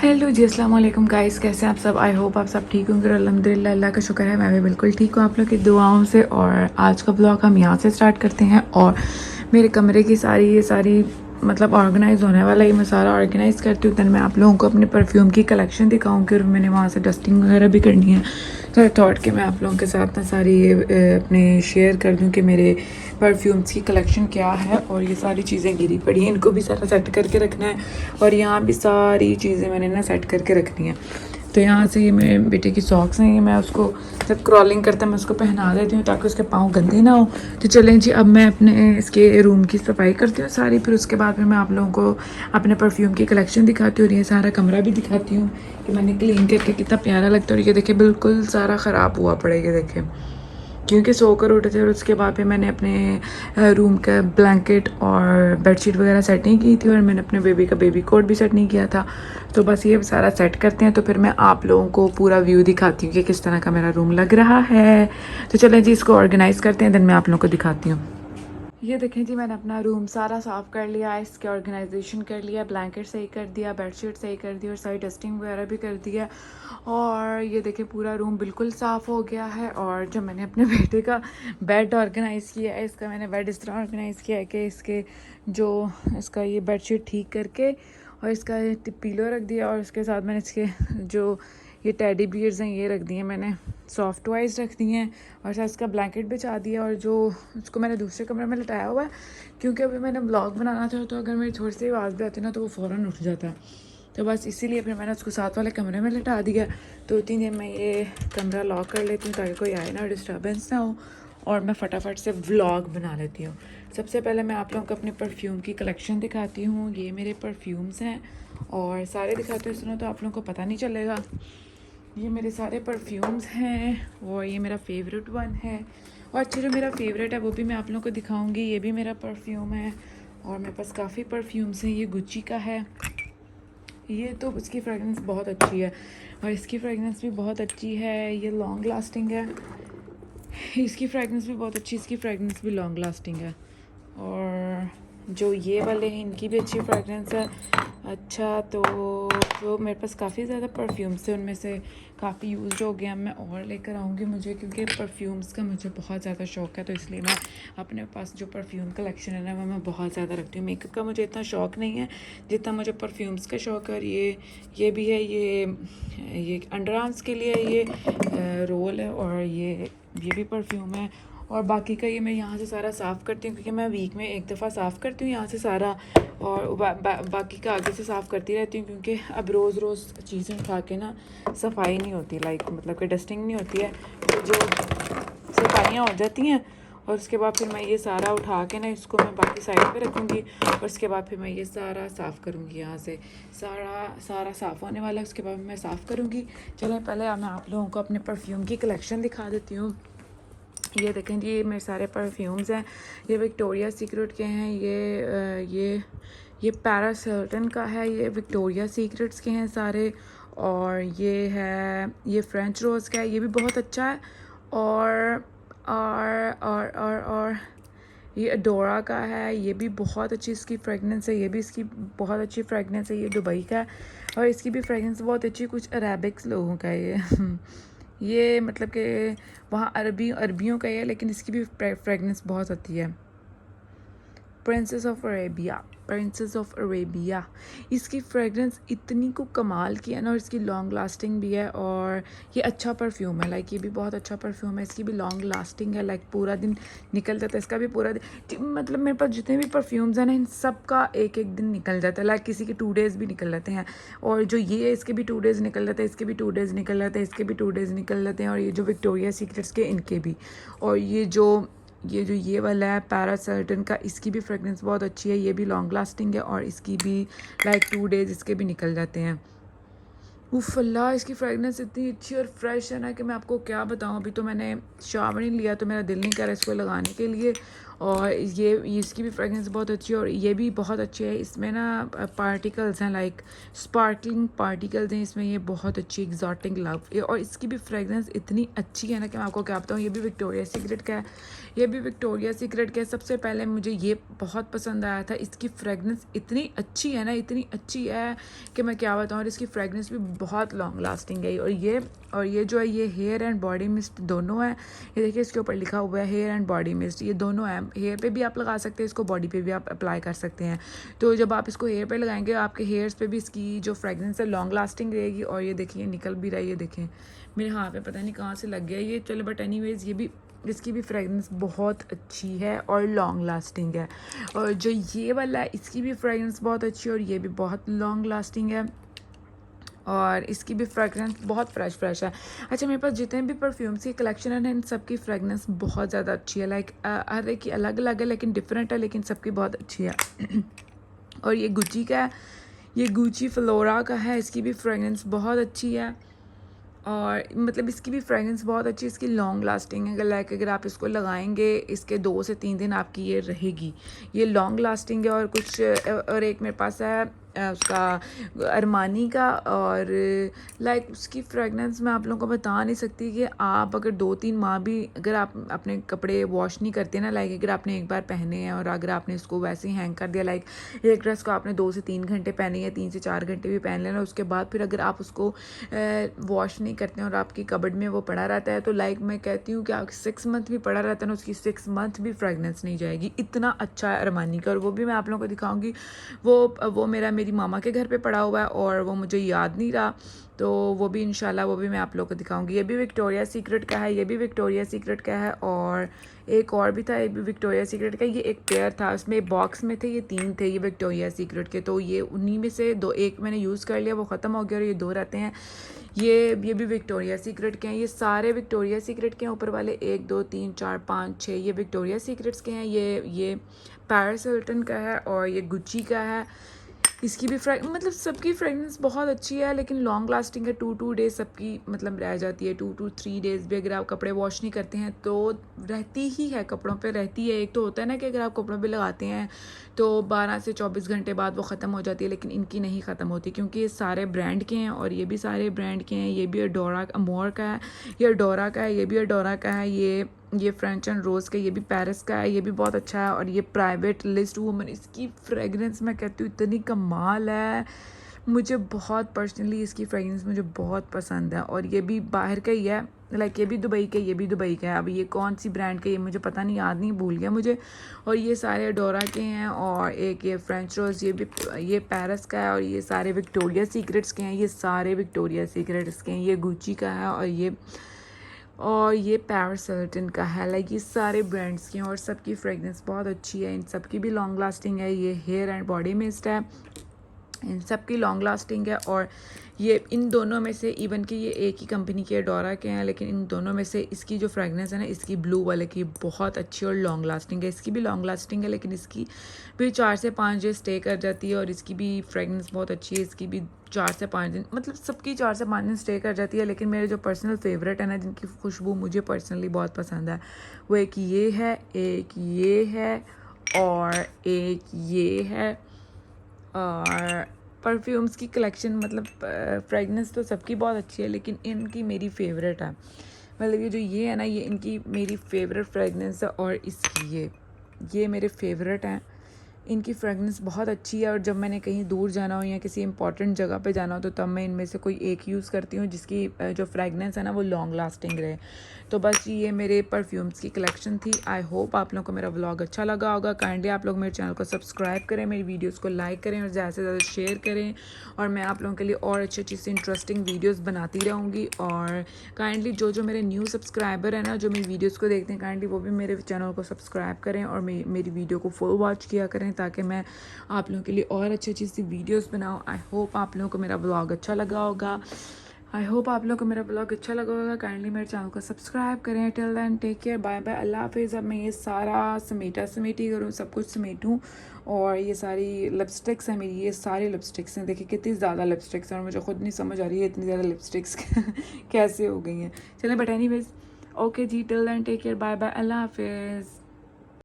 Hello जी, अस्सलाम वालेकुम guys. कैसे हैं आप सब? आई होप आप सब ठीक होंगे। अल्हम्दुलिल्लाह, अल्लाह का शुक्र है, मैं भी बिल्कुल ठीक हूँ आप लोग की दुआओं से। और आज का ब्लॉग हम यहाँ से स्टार्ट करते हैं। और मेरे कमरे की सारी मतलब ऑर्गेनाइज़ होने वाला है। मैं सारा ऑर्गेनाइज़ करती हूँ, देन मैं आप लोगों को अपने परफ्यूम की कलेक्शन दिखाऊंगी। और मैंने वहाँ से डस्टिंग वगैरह भी करनी है, तो आई थॉट कि मैं आप लोगों के साथ ना सारी ये अपने शेयर कर दूँ कि मेरे परफ्यूम्स की कलेक्शन क्या है। और ये सारी चीज़ें गिरी पड़ी हैं, इनको भी सारा सेट करके रखना है। और यहाँ भी सारी चीज़ें मैंने ना सेट करके रखनी है। तो यहाँ से ये मेरे बेटे की सॉक्स हैं, ये मैं उसको जब क्रॉलिंग करता है मैं उसको पहना देती हूँ ताकि उसके पाँव गंदे ना हो। तो चलें जी, अब मैं अपने इसके रूम की सफाई करती हूँ सारी, फिर उसके बाद फिर मैं आप लोगों को अपने परफ्यूम की कलेक्शन दिखाती हूँ। और ये सारा कमरा भी दिखाती हूँ कि मैंने क्लीन करके कितना प्यारा लगता है। और ये देखे बिल्कुल सारा ख़राब हुआ पड़ा है, ये देखे, क्योंकि सोकर उठे थे। और उसके बाद फिर मैंने अपने रूम का ब्लैंकेट और बेडशीट वगैरह सेट नहीं की थी। और मैंने अपने बेबी का बेबी कोट भी सेट नहीं किया था। तो बस ये सारा सेट करते हैं, तो फिर मैं आप लोगों को पूरा व्यू दिखाती हूँ कि किस तरह का मेरा रूम लग रहा है। तो चलें जी, इसको ऑर्गेनाइज़ करते हैं, देन मैं आप लोगों को दिखाती हूँ। ये देखें जी, मैंने अपना रूम सारा साफ़ कर लिया, इसके ऑर्गेनाइजेशन कर लिया, ब्लैंकेट सही कर दिया, बेडशीट सही कर दी और सारी डस्टिंग वगैरह भी कर दिया। और ये देखें पूरा रूम बिल्कुल साफ़ हो गया है। और जब मैंने अपने बेटे का बेड ऑर्गेनाइज़ किया है, इसका मैंने बेड इस तरह ऑर्गेनाइज़ किया है कि इसका ये बेडशीट ठीक करके और इसका पिलो रख दिया। और उसके साथ मैंने इसके जो ये टेडी बियर्स हैं ये रख दिए, मैंने सॉफ्ट टॉयज़ रख दिए हैं। और साथ इसका ब्लैंकेट बिछा दिया। और जो उसको मैंने दूसरे कमरे में लटाया हुआ है, क्योंकि अभी मैंने ब्लॉग बनाना था, तो अगर मेरी थोड़ी सी आवाज़ भी आती ना तो वो फ़ौरन उठ जाता है। तो बस इसीलिए फिर मैंने उसको साथ वाले कमरे में लटा दिया। तो इतनी देर मैं ये कमरा लॉक कर लेती हूँ ताकि कोई आए ना, डिस्टर्बेंस ना हो। और मैं फटाफट से व्लॉग बना लेती हूँ। सबसे पहले मैं आप लोगों को अपने परफ्यूम की कलेक्शन दिखाती हूँ। ये मेरे परफ्यूम्स हैं और सारे दिखाते हुए सुनो तो आप लोगों को पता नहीं चलेगा। ये मेरे सारे परफ्यूम्स हैं और ये मेरा फेवरेट वन है। और अच्छा, जो मेरा फेवरेट है वो भी मैं आप लोगों को दिखाऊंगी। ये भी मेरा परफ्यूम है और मेरे पास काफ़ी परफ्यूम्स हैं। ये गुच्ची का है, ये तो इसकी फ्रेगरेंस बहुत अच्छी है और इसकी फ्रेगरेंस भी बहुत अच्छी है। ये लॉन्ग लास्टिंग है, इसकी फ्रेगरेंस भी बहुत अच्छी, इसकी फ्रेगरेंस भी लॉन्ग लास्टिंग है। और जो ये वाले हैं इनकी भी अच्छी फ्रेगरेंस है। अच्छा, तो जो मेरे पास काफ़ी ज़्यादा परफ्यूम्स थे उनमें से काफ़ी यूज़ हो गया। मैं और लेकर आऊँगी, मुझे क्योंकि परफ्यूम्स का मुझे बहुत ज़्यादा शौक़ है, तो इसलिए मैं अपने पास जो परफ्यूम कलेक्शन है ना वो मैं बहुत ज़्यादा रखती हूँ। मेकअप का मुझे इतना शौक़ नहीं है जितना मुझे परफ्यूम्स का शौक़ है। और ये भी है, ये अंडर आर्म्स के लिए ये रोल है और ये भी परफ्यूम है। और बाकी का ये मैं यहाँ से सारा साफ़ करती हूँ, क्योंकि मैं वीक में एक दफ़ा साफ़ करती हूँ यहाँ से सारा। और बाकी का आगे से साफ़ करती रहती हूँ, क्योंकि अब रोज़ रोज़ चीज़ें उठा के ना सफाई नहीं होती, मतलब कि डस्टिंग नहीं होती है, तो जो सफाइयाँ हो जाती हैं। और उसके बाद फिर मैं ये सारा उठा के ना इसको मैं बाकी साइड पे रखूँगी। और उसके बाद फिर मैं ये सारा साफ़ करूँगी, यहाँ से सारा साफ़ होने वाला है, उसके बाद मैं साफ़ करूँगी। चलो पहले मैं आप लोगों को अपने परफ्यूम की कलेक्शन दिखा देती हूँ। ये देखें जी, ये मेरे सारे परफ्यूम्स हैं। ये विक्टोरिया सीक्रेट के हैं, ये पैरिस हिल्टन का है, ये विक्टोरिया सीक्रेट्स के हैं सारे। और ये फ्रेंच रोज़ का है, ये भी बहुत अच्छा है। और ये अडोरा का है, ये भी बहुत अच्छी इसकी फ्रेगनेंस है, ये भी इसकी बहुत अच्छी फ्रेगनेंस है। ये दुबई का है और इसकी भी फ्रेगनेंस बहुत अच्छी, कुछ अरेबिक्स लोगों का है ये मतलब कि वहाँ अरबियों का है, लेकिन इसकी भी फ्रेगनेंस बहुत अच्छी है। प्रिंसेस ऑफ अरेबिया, इसकी फ्रेगरेंस इतनी को कमाल की है ना, और इसकी लॉन्ग लास्टिंग भी है। और ये अच्छा परफ्यूम है, लाइक ये भी बहुत अच्छा परफ्यूम है, इसकी भी लॉन्ग लास्टिंग है, लाइक पूरा दिन निकल जाता है इसका भी पूरा दिन। मतलब मेरे पास जितने भी परफ्यूम्स हैं ना, इन सब का एक एक दिन निकल जाता है, लाइक किसी के 2 डेज़ भी निकल जाते हैं। और जो ये है इसके भी 2 डेज़ निकल जाते हैं, इसके भी 2 डेज़ निकल जाते हैं, इसके भी 2 डेज़ निकल जाते हैं। और ये जो विक्टोरिया सीक्रेट्स के इनके भी। और ये वाला है पैरिस हिल्टन का, इसकी भी फ्रेगरेंस बहुत अच्छी है, ये भी लॉन्ग लास्टिंग है और इसकी भी लाइक 2 डेज़ इसके भी निकल जाते हैं। उफ़ अल्लाह, इसकी फ्रेगरेंस इतनी अच्छी और फ्रेश है ना कि मैं आपको क्या बताऊं। अभी तो मैंने शावर नहीं लिया तो मेरा दिल नहीं कर रहा इसको लगाने के लिए। और ये इसकी भी फ्रेगरेंस बहुत अच्छी है और ये भी बहुत अच्छी है। इसमें ना पार्टिकल्स हैं, लाइक स्पार्कलिंग पार्टिकल्स हैं इसमें। ये बहुत अच्छी एक्जॉटिक लव और इसकी भी फ्रेगरेंस इतनी अच्छी है ना कि मैं आपको क्या बताऊँ। ये भी विक्टोरिया सीक्रेट का है, ये भी विक्टोरिया सीक्रेट का है। सबसे पहले मुझे ये बहुत पसंद आया था। इसकी फ्रेगरेंस इतनी अच्छी है ना, इतनी अच्छी है कि मैं क्या बताऊँ। और इसकी फ्रेगरेंस भी बहुत लॉन्ग लास्टिंग है। और ये जो है ये हेयर एंड बॉडी मिस्ट दोनों है। ये देखिए इसके ऊपर लिखा हुआ है हेयर एंड बॉडी मिस्ट, ये दोनों है। हेयर पे भी आप लगा सकते हैं इसको, बॉडी पे भी आप अप्लाई कर सकते हैं। तो जब आप इसको हेयर पे लगाएंगे आपके हेयर्स पे भी इसकी जो फ्रेगरेंस है लॉन्ग लास्टिंग रहेगी। और ये देखिए निकल भी रहा है, ये देखें मेरे हाथ पे पता नहीं कहाँ से लग गया ये। चलो बट एनीवेज ये भी, इसकी भी फ्रेगरेंस बहुत अच्छी है और लॉन्ग लास्टिंग है। और जो ये वाला है इसकी भी फ्रेगरेंस बहुत अच्छी है और ये भी बहुत लॉन्ग लास्टिंग है और इसकी भी फ्रेगरेंस बहुत फ्रेश है। अच्छा, मेरे पास जितने भी परफ्यूम्स की कलेक्शन है इन सब की फ्रेगरेंस बहुत ज़्यादा अच्छी है। लाइक हर एक की अलग अलग है लेकिन डिफरेंट है, लेकिन सबकी बहुत अच्छी है। और ये गुची का है, ये गुची फ्लोरा का है। इसकी भी फ्रेगरेंस बहुत अच्छी है और मतलब इसकी भी फ्रेगरेंस बहुत अच्छी, इसकी लॉन्ग लास्टिंग है। लाइक अगर आप इसको लगाएंगे इसके 2 से 3 दिन आपकी ये रहेगी, ये लॉन्ग लास्टिंग है। और कुछ और एक मेरे पास है उसका अरमानी का, और लाइक उसकी फ्रेगरेंस मैं आप लोगों को बता नहीं सकती कि आप अगर 2-3 माह भी अगर आप अपने कपड़े वॉश नहीं करते ना, लाइक अगर आपने एक बार पहने हैं और अगर आपने इसको वैसे ही हैंग कर दिया, लाइक एक ड्रेस को आपने 2 से 3 घंटे पहनी है, 3 से 4 घंटे भी पहन लेना, उसके बाद फिर अगर आप उसको वॉश नहीं करते हैं और आपकी कबर्ड में वो पड़ा रहता है, तो लाइक मैं कहती हूँ कि आप 6 मंथ भी पड़ा रहता है ना, उसकी 6 मंथ भी फ्रेगरेंस नहीं जाएगी। इतना अच्छा है अरमानी का। और वो भी मैं आप लोगों को दिखाऊंगी। वो मेरी मामा के घर पे पड़ा हुआ है और वो मुझे याद नहीं रहा, तो वो भी इंशाल्लाह वो भी मैं आप लोगों को दिखाऊंगी। ये भी विक्टोरिया सीक्रेट का है, ये भी विक्टोरिया सीक्रेट का है। और एक और भी था, ये भी विक्टोरिया सीक्रेट का। ये एक पेयर था, उसमें बॉक्स में थे, ये 3 थे ये विक्टोरिया सीक्रेट के। तो ये उन्हीं में से 2, एक मैंने यूज़ कर लिया, वो ख़त्म हो गया और ये 2 रहते हैं। ये भी विक्टोरिया सीक्रेट के हैं। ये सारे विक्टोरिया सीक्रेट के हैं, ऊपर वाले 1 2 3 4 5 6 ये विक्टोरिया सीक्रेट्स के हैं। ये पैरिस हिल्टन का है और ये गुच्ची का है। इसकी भी मतलब सबकी फ्रेगरेंस बहुत अच्छी है लेकिन लॉन्ग लास्टिंग है। 2 डेज़ सबकी मतलब रह जाती है। 2 to 3 डेज़ भी अगर आप कपड़े वॉश नहीं करते हैं तो रहती ही है, कपड़ों पे रहती है। एक तो होता है ना कि अगर आप कपड़ों पे लगाते हैं तो 12 से 24 घंटे बाद वो ख़त्म हो जाती है, लेकिन इनकी नहीं ख़त्म होती क्योंकि ये सारे ब्रांड के हैं और ये भी सारे ब्रांड के हैं। ये भी अडोरा अमोर का है, ये अडोरा का है, ये भी अडोरा का है, ये फ्रेंच एंड रोज़ का, ये भी पेरिस का है, ये भी बहुत अच्छा है। और ये प्राइवेट लिस्ट वूमन, इसकी फ्रेगरेंस मैं कहती हूँ इतनी कमाल है। मुझे बहुत पर्सनली इसकी फ्रेगरेंस मुझे बहुत पसंद है। और ये भी बाहर का ही है, लाइक ये भी दुबई का, ये भी दुबई का है। अब ये कौन सी ब्रांड का ये मुझे पता नहीं, याद नहीं, भूल गया मुझे। और ये सारे अडोरा के हैं और एक ये फ्रेंच रोज़, ये पेरिस का है। और ये सारे विक्टोरिया सीक्रेट्स के हैं, ये सारे विक्टोरिया सीक्रेट्स के हैं। ये गुची का है और ये पैरिस हिल्टन का है। लाइक ये सारे ब्रांड्स के हैं और सबकी फ्रेगरेंस बहुत अच्छी है। इन सबकी भी लॉन्ग लास्टिंग है। ये हेयर एंड बॉडी मिस्ट है, इन सब की लॉन्ग लास्टिंग है। और ये इन दोनों में से, इवन कि ये एक ही कंपनी के डोरा के हैं, लेकिन इन दोनों में से इसकी जो फ्रेगरेंस है ना, इसकी ब्लू वाले की बहुत अच्छी और लॉन्ग लास्टिंग है। इसकी भी लॉन्ग लास्टिंग है लेकिन इसकी भी 4 से 5 डे स्टे कर जाती है और इसकी भी फ्रेगरेंस बहुत अच्छी है। इसकी भी 4 से 5 दिन, मतलब सबकी 4 से 5 दिन स्टे कर जाती है। लेकिन मेरे जो पर्सनल फेवरेट है ना, जिनकी खुशबू मुझे पर्सनली बहुत पसंद है, वो एक ये है, एक ये है और एक ये है। और परफ्यूम्स की कलेक्शन, मतलब फ्रेगनेंस तो सबकी बहुत अच्छी है लेकिन इनकी मेरी फेवरेट है। मतलब ये जो ये है ना, ये इनकी मेरी फेवरेट फ्रेगनेंस है। और इसकी ये मेरे फेवरेट हैं। इनकी फ्रेगनेंस बहुत अच्छी है और जब मैंने कहीं दूर जाना हो या किसी इंपॉर्टेंट जगह पे जाना हो तो तब मैं इनमें से कोई एक यूज़ करती हूँ जिसकी जो फ्रेगनेंस है ना वो लॉन्ग लास्टिंग रहे। तो बस ये मेरे परफ्यूम्स की कलेक्शन थी। आई होप आप लोगों को मेरा व्लॉग अच्छा लगा होगा। काइंडली आप लोग मेरे चैनल को सब्सक्राइब करें, मेरी वीडियोज़ को लाइक करें और ज़्यादा से ज़्यादा शेयर करें। और मैं आप लोगों के लिए और अच्छी से इंटरेस्टिंग वीडियोज़ बनाती रहूँगी। और काइंडली जो मेरे न्यू सब्सक्राइबर है ना, जो मेरी वीडियोज़ को देखते हैं, काइंडली वो भी मेरे चैनल को सब्सक्राइब करें और मेरी वीडियो को फुल वॉच किया करें ताकि मैं आप लोगों के लिए और अच्छी सी वीडियोस बनाऊं। आई होप आप लोगों को मेरा ब्लॉग अच्छा लगा होगा। काइंडली मेरे चैनल को सब्सक्राइब करें। Till then take care, bye bye, अल्लाह हाफिज़। अब मैं ये सारा समेटी करूँ, सब कुछ समेटूँ। और ये सारी लिपस्टिक्स हैं मेरी, ये सारी लिपस्टिक्स हैं, देखिए कितनी ज़्यादा लिपस्टिक्स हैं और मुझे खुद नहीं समझ आ रही है इतनी ज़्यादा लिपस्टिक्स कैसे हो गई हैं। चलें, but anyways okay ji, till then take care, bye bye, अल्लाह हाफिज़।